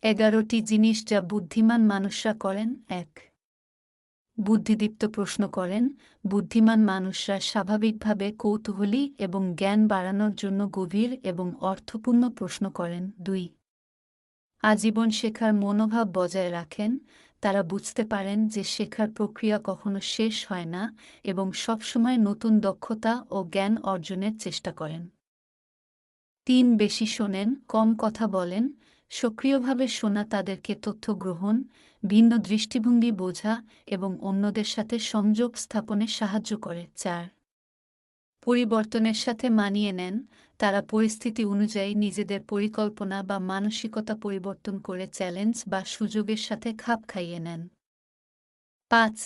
11টি জিনিস যা বুদ্ধিমান মানুষরা করেন। ১. বুদ্ধিদীপ্ত প্রশ্ন করেন। বুদ্ধিমান মানুষরা স্বাভাবিকভাবে কৌতূহলী এবং জ্ঞান বাড়ানোর জন্য গভীর এবং অর্থপূর্ণ প্রশ্ন করেন। ২. আজীবন শেখার মনোভাব বজায় রাখেন। তারা বুঝতে পারেন যে শেখার প্রক্রিয়া কখনো শেষ হয় না এবং সবসময় নতুন দক্ষতা ও জ্ঞান অর্জনের চেষ্টা করেন। ৩. বেশি শোনেন, কম কথা বলেন। সক্রিয়ভাবে শোনা তাদেরকে তথ্য গ্রহণ, ভিন্ন দৃষ্টিভঙ্গি বোঝা এবং অন্যদের সাথে সংযোগ স্থাপনে সাহায্য করে। ৪. পরিবর্তনের সাথে মানিয়ে নেন। তারা পরিস্থিতি অনুযায়ী নিজেদের পরিকল্পনা বা মানসিকতা পরিবর্তন করে চ্যালেঞ্জ বা সুযোগের সাথে খাপ খাইয়ে নেন। ৫.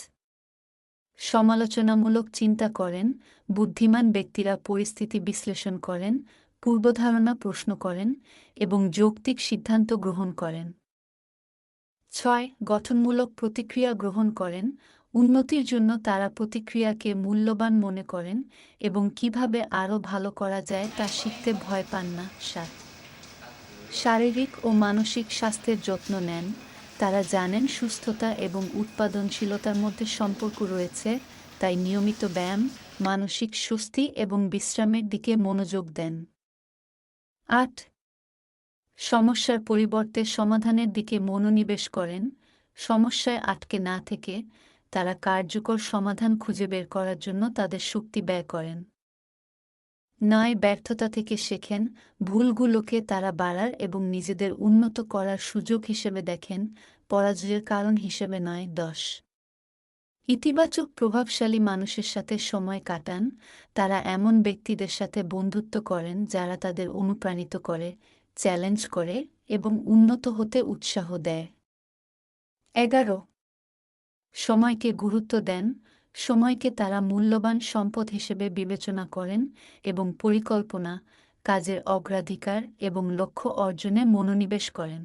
সমালোচনামূলক চিন্তা করেন। বুদ্ধিমান ব্যক্তিরা পরিস্থিতি বিশ্লেষণ করেন, পূর্বধারণা প্রশ্ন করেন এবং যৌক্তিক সিদ্ধান্ত গ্রহণ করেন। ৬. গঠনমূলক প্রতিক্রিয়া গ্রহণ করেন। উন্নতির জন্য তারা প্রতিক্রিয়াকে মূল্যবান মনে করেন এবং কিভাবে আরও ভালো করা যায় তা শিখতে ভয় পান না। ৭. শারীরিক ও মানসিক স্বাস্থ্যের যত্ন নেন। তারা জানেন সুস্থতা এবং উৎপাদনশীলতার মধ্যে সম্পর্ক রয়েছে, তাই নিয়মিত ব্যায়াম, মানসিক স্বস্তি এবং বিশ্রামের দিকে মনোযোগ দেন। ৮. সমস্যার পরিবর্তে সমাধানের দিকে মনোনিবেশ করেন। সমস্যায় আটকে না থেকে তারা কার্যকর সমাধান খুঁজে বের করার জন্য তাদের শক্তি ব্যয় করেন। ৯. ব্যর্থতা থেকে শেখেন। ভুলগুলোকে তারা বাড়ার এবং নিজেদের উন্নত করার সুযোগ হিসেবে দেখেন, পরাজয়ের কারণ হিসেবে নয়। ১০. ইতিবাচক প্রভাবশালী মানুষের সাথে সময় কাটান। তারা এমন ব্যক্তিদের সাথে বন্ধুত্ব করেন যারা তাদের অনুপ্রাণিত করে, চ্যালেঞ্জ করে এবং উন্নত হতে উৎসাহ দেয়। ১১. সময়কে গুরুত্ব দেন। সময়কে তারা মূল্যবান সম্পদ হিসেবে বিবেচনা করেন এবং পরিকল্পনা, কাজের অগ্রাধিকার এবং লক্ষ্য অর্জনে মনোনিবেশ করেন।